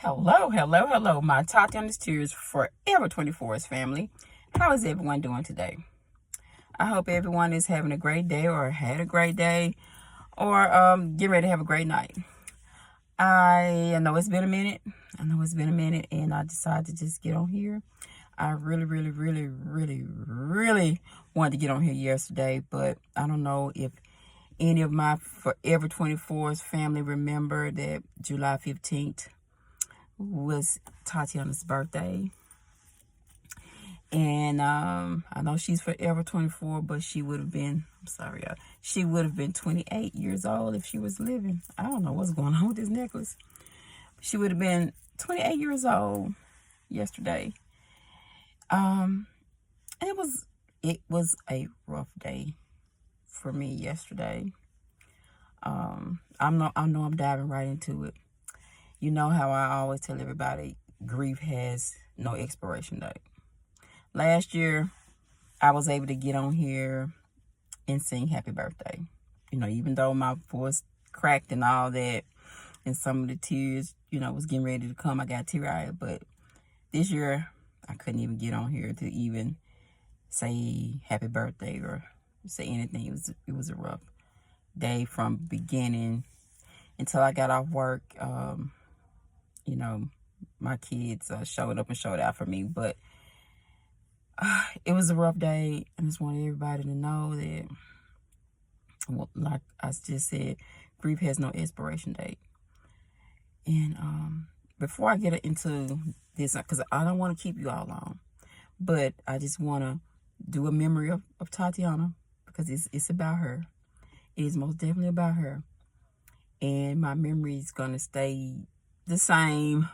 Hello, my Tatyana's Tears Forever 24's family. How is everyone doing today? I hope everyone is having a great day or had a great day or getting ready to have a great night. I know it's been a minute. And I decided to just get on here. I really wanted to get on here yesterday, but I don't know if any of my Forever 24's family remember that July 15th was Tatyana's birthday. And I know she's forever 24, but she would have been, I'm sorry, y'all, she would have been 28 years old if she was living. I don't know what's going on with this necklace. She would have been 28 years old yesterday. And it was a rough day for me yesterday. I know I'm diving right into it. You know how I always tell everybody, grief has no expiration date. Last year, I was able to get on here and sing happy birthday. You know, even though my voice cracked and all that, and some of the tears, was getting ready to come, I got teary-eyed. But this year, I couldn't even get on here to even say happy birthday or say anything. It was a rough day from beginning until I got off work. My kids showed up and showed out for me, but it was a rough day. I just wanted everybody to know that, well, like I just said, grief has no expiration date. And before I get into this, because I don't want to keep you all long, but I just want to do a memory of Tatyana, because it's about her. It is most definitely about her. And my memory is going to stay the same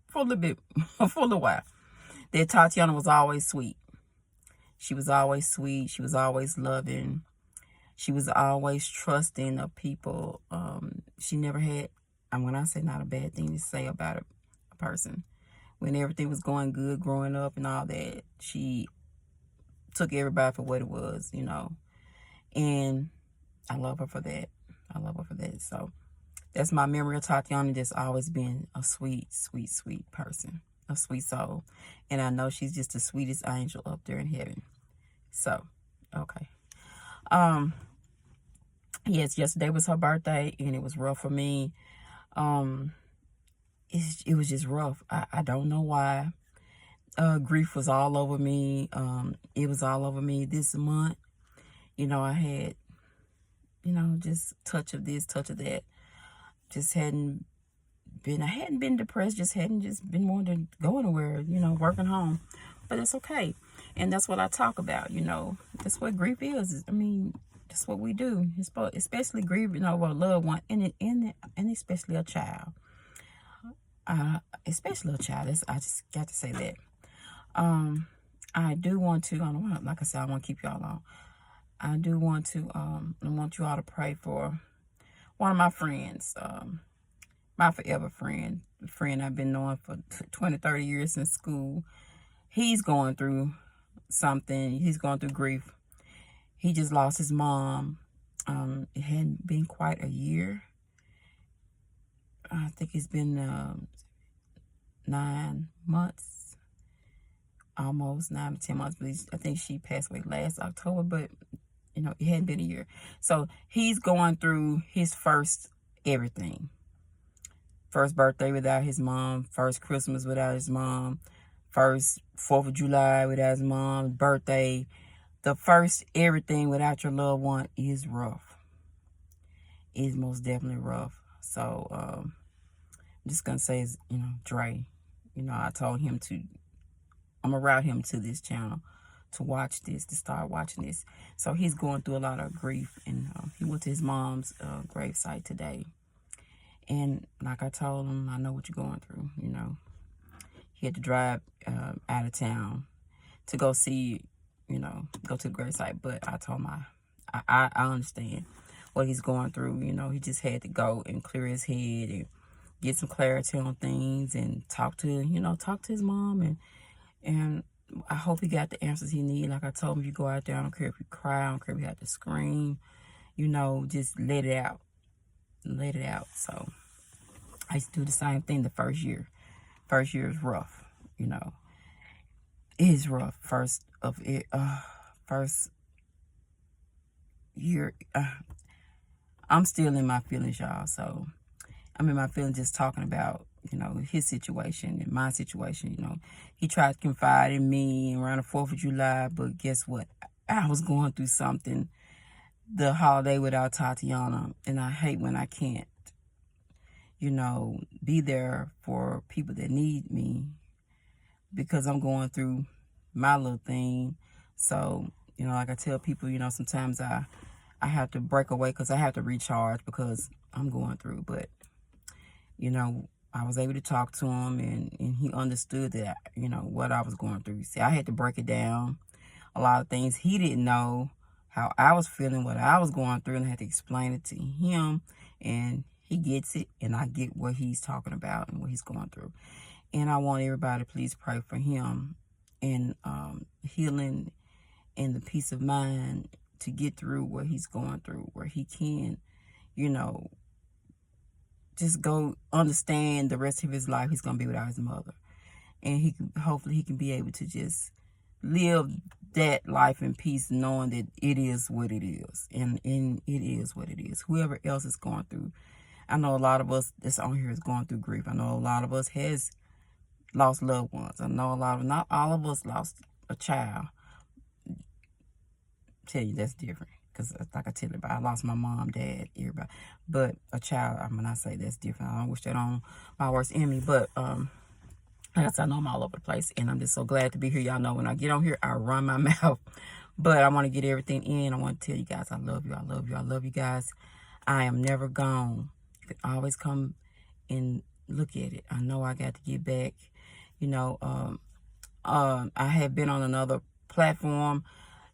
for a little bit, for a little while. That Tatyana was always sweet. She was always sweet. She was always loving. She was always trusting of people. She never had, and when I say not a bad thing to say about a person, when everything was going good growing up and all that, she took everybody for what it was, And I love her for that. So that's my memory of Tatyana, just always been a sweet person, a sweet soul. And I know she's just the sweetest angel up there in heaven. So, okay. Yes, yesterday was her birthday, and it was rough for me. It was just rough. I don't know why. Grief was all over me. It was all over me this month. I had, just touch of this, touch of that. I hadn't been depressed, hadn't been wanting to go anywhere, working home. But it's okay. And that's what I talk about, That's what grief is. I mean, that's what we do. Especially grieving over a loved one, and especially a child. Especially a child. I just got to say that. I do want to, like I said, I want to keep y'all on. I do want to, I want you all to pray for one of my friends, my forever friend, the friend I've been knowing for 20, 30 years since school. He's going through something. He's going through grief. He just lost his mom. It hadn't been quite a year. I think it's been 9 months, almost 9 to 10 months. But I think she passed away last October, but it hadn't been a year. So he's going through his first everything. First birthday without his mom. First Christmas without his mom. First 4th of July without his mom's birthday. The first everything without your loved one is rough. It is most definitely rough. So I'm just going to say, Dre. I told him I'm going to route him to this channel to watch this, to start watching this. So he's going through a lot of grief, and he went to his mom's gravesite today. And like I told him, I know what you're going through, He had to drive out of town to go see, go to the gravesite. But I told him I understand what he's going through. He just had to go and clear his head and get some clarity on things and talk to his mom. And I hope he got the answers he needs. Like I told him, if you go out there, I don't care if you cry, I don't care if you have to scream, just let it out. So I used to do the same thing the first year. First year is rough, you know. It is rough. First year, I'm still in my feelings, y'all. So I'm in my feelings just talking about, you know, his situation and my situation. You know, he tried to confide in me around the 4th of July, but guess what? I was going through something the holiday without Tatyana, and I hate when I can't, you know, be there for people that need me because I'm going through my little thing. So, you know, like I tell people, you know, sometimes I have to break away because I have to recharge because I'm going through. But, you know, I was able to talk to him, and he understood that, you know, what I was going through. See, I had to break it down. A lot of things he didn't know, how I was feeling, what I was going through, and I had to explain it to him. And he gets it, and I get what he's talking about and what he's going through. And I want everybody to please pray for him and healing and the peace of mind to get through what he's going through, where he can, you know, just go understand the rest of his life he's going to be without his mother. And hopefully he can be able to just live that life in peace, knowing that it is what it is. And it is what it is. Whoever else is going through. I know a lot of us that's on here is going through grief. I know a lot of us has lost loved ones. I know not all of us lost a child. Tell you that's different. Because like I tell you about, I lost my mom, dad, everybody. But a child, I mean, I say that's different. I don't wish that on my worst enemy. But like I said, I know I'm all over the place. And I'm just so glad to be here. Y'all know when I get on here, I run my mouth. But I want to get everything in. I want to tell you guys I love you. I love you. I love you guys. I am never gone. You can always come and look at it. I know I got to get back. You know, I have been on another platform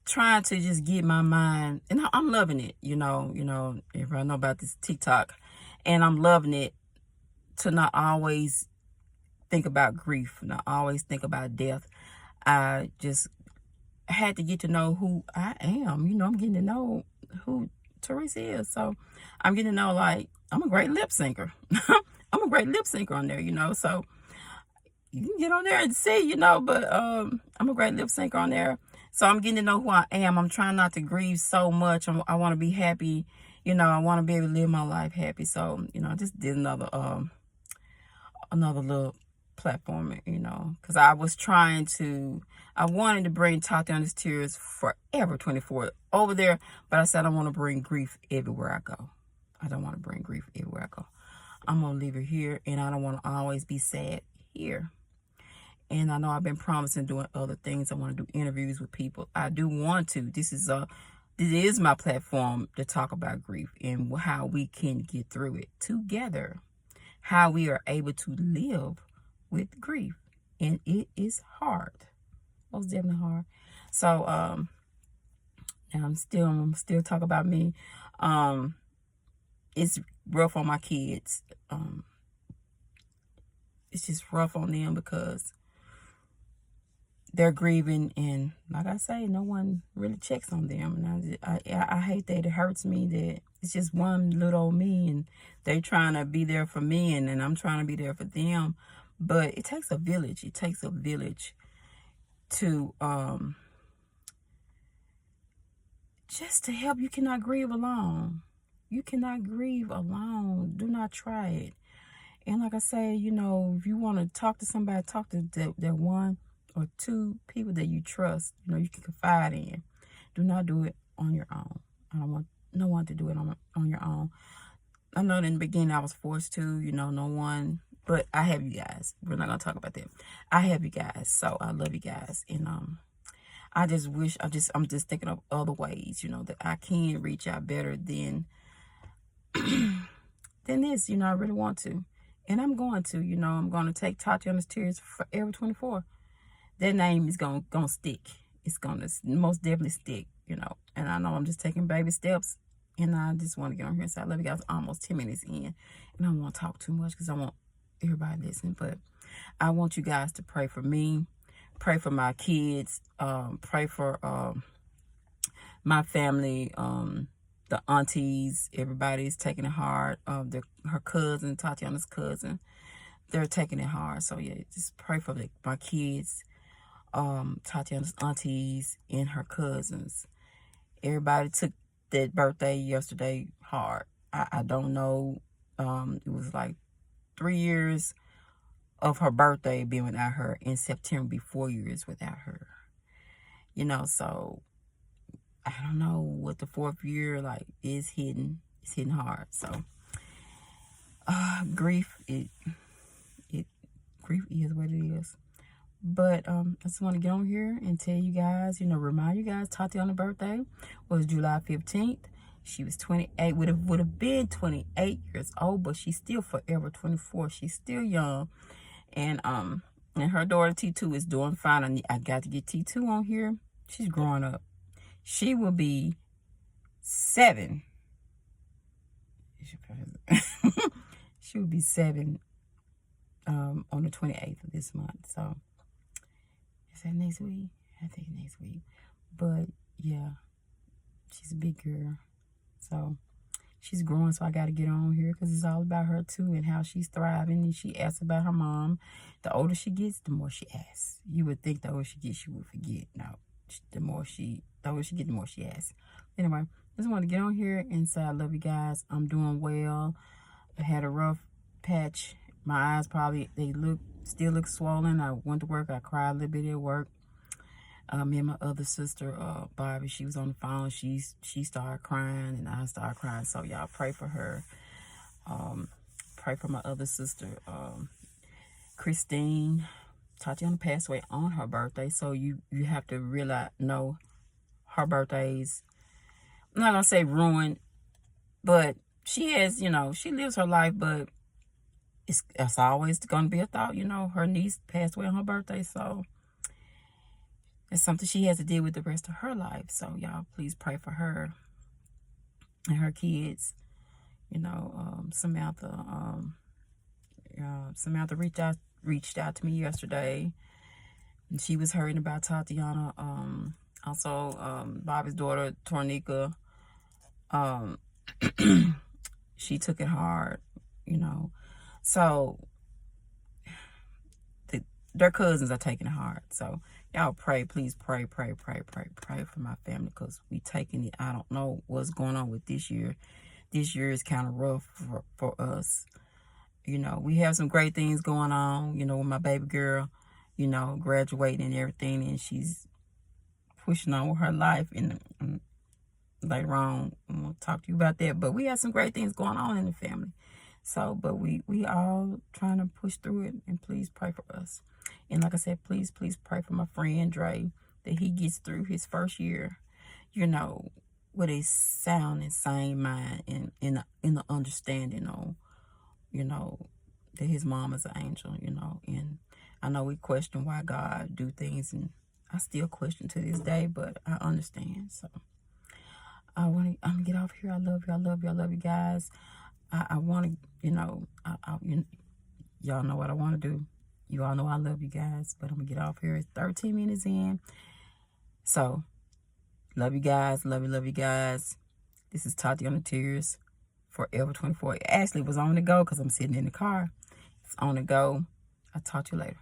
trying to just get my mind, and I'm loving it. You know, everybody know about this TikTok, and I'm loving it to not always think about grief, not always think about death. I just had to get to know who I am. You know, I'm getting to know who Teresa is. So I'm getting to know, like, I'm a great lip syncer. I'm a great lip syncer on there, you know. So you can get on there and see, you know, but I'm a great lip syncer on there. So I'm getting to know who I am. I'm trying not to grieve so much. I want to be happy. You know, I want to be able to live my life happy. So, you know, I just did another little platform, you know, because I wanted to bring Tatyana's Tears Forever 24 over there, but I said I want to bring grief everywhere I go. I don't want to bring grief everywhere I go. I'm going to leave it here, and I don't want to always be sad here. And I know I've been promising doing other things. I want to do interviews with people. I do want to. This is my platform to talk about grief and how we can get through it together. How we are able to live with grief. And it is hard. Most definitely hard. So I'm still talking about me. It's rough on my kids. It's just rough on them because they're grieving, and like I say, no one really checks on them. And I hate that. It hurts me that it's just one little old me, and they're trying to be there for me, and I'm trying to be there for them. But it takes a village. It takes a village to just to help. You cannot grieve alone. You cannot grieve alone. Do not try it. And like I say, you know, if you want to talk to somebody, talk to that one or two people that you trust, you know, you can confide in. Do not do it on your own. I don't want no one to do it on your own. I know in the beginning I was forced to, you know, no one, but I have you guys. We're not going to talk about that. I have you guys, so I love you guys. And I just wish, I'm just thinking of other ways, you know, that I can reach out better than this, you know. I really want to. And I'm going to, you know, I'm going to take Tatyana's Tears Forever 24. That name is going to stick. It's going to most definitely stick, you know. And I know I'm just taking baby steps. And I just want to get on here and say I love you guys. Almost 10 minutes in. And I don't want to talk too much because I want everybody listening. But I want you guys to pray for me. Pray for my kids. Pray for my family. The the aunties, everybody's taking it hard. Her cousin, Tatyana's cousin, they're taking it hard. So yeah, just pray for my kids, Tatyana's aunties, and her cousins. Everybody took that birthday yesterday hard. I don't know. It was like 3 years of her birthday being without her. In September, be 4 years without her. So I don't know what the 4th year like is hitting. It's hitting hard. So grief grief is what it is. But I just want to get on here and tell you guys, remind you guys, Tatyana's birthday was July 15th. She was 28, would have been 28 years old, but she's still forever 24. She's still young. And her daughter T2 is doing fine. I got to get T2 on here. She's growing up. She will be 7. She will be 7 on the 28th of this month. So is that next week? I think next week. But yeah, she's a big girl. So she's growing, so I got to get on here because it's all about her too and how she's thriving. And she asks about her mom. The older she gets, the more she asks. You would think the older she gets, she would forget. No, the older she gets, the more she asks. Anyway, I just want to get on here and say I love you guys. I'm doing well. I had a rough patch. My eyes still look swollen. I went to work. I cried a little bit at work. Me and my other sister, Bobby, she was on the phone. She started crying, and I started crying. So y'all pray for her. Pray for my other sister, Christine. Tatyana passed away on her birthday, so you have to know her birthdays. I'm not gonna say ruined, but she has, she lives her life, but it's always gonna be a thought. Her niece passed away on her birthday, so it's something she has to deal with the rest of her life. So y'all please pray for her and her kids. Samantha reached out to me yesterday, and she was hurting about Tatyana. Also, Bobby's daughter Tornika, she took it hard. So their cousins are taking it hard. So y'all pray, please pray for my family, because we taking it. I don't know what's going on with this year. This year is kind of rough for us. We have some great things going on, with my baby girl, graduating and everything, and she's pushing on with her life. And later on, I'm going to talk to you about that. But we have some great things going on in the family. So, but we all trying to push through it, and please pray for us. And like I said, please pray for my friend Dre, that he gets through his first year, with a sound and sane mind, and in the understanding on, that his mom is an angel, and I know we question why God do things, and I still question to this day, but I understand. So I'm gonna get off here. I love you guys. I want to, y'all know what I want to do. You all know I love you guys, but I'm going to get off here. It's 13 minutes in. So, love you guys. Love you guys. This is Tatyana Tears, Forever 24. It actually was on the go because I'm sitting in the car. It's on the go. I'll talk to you later.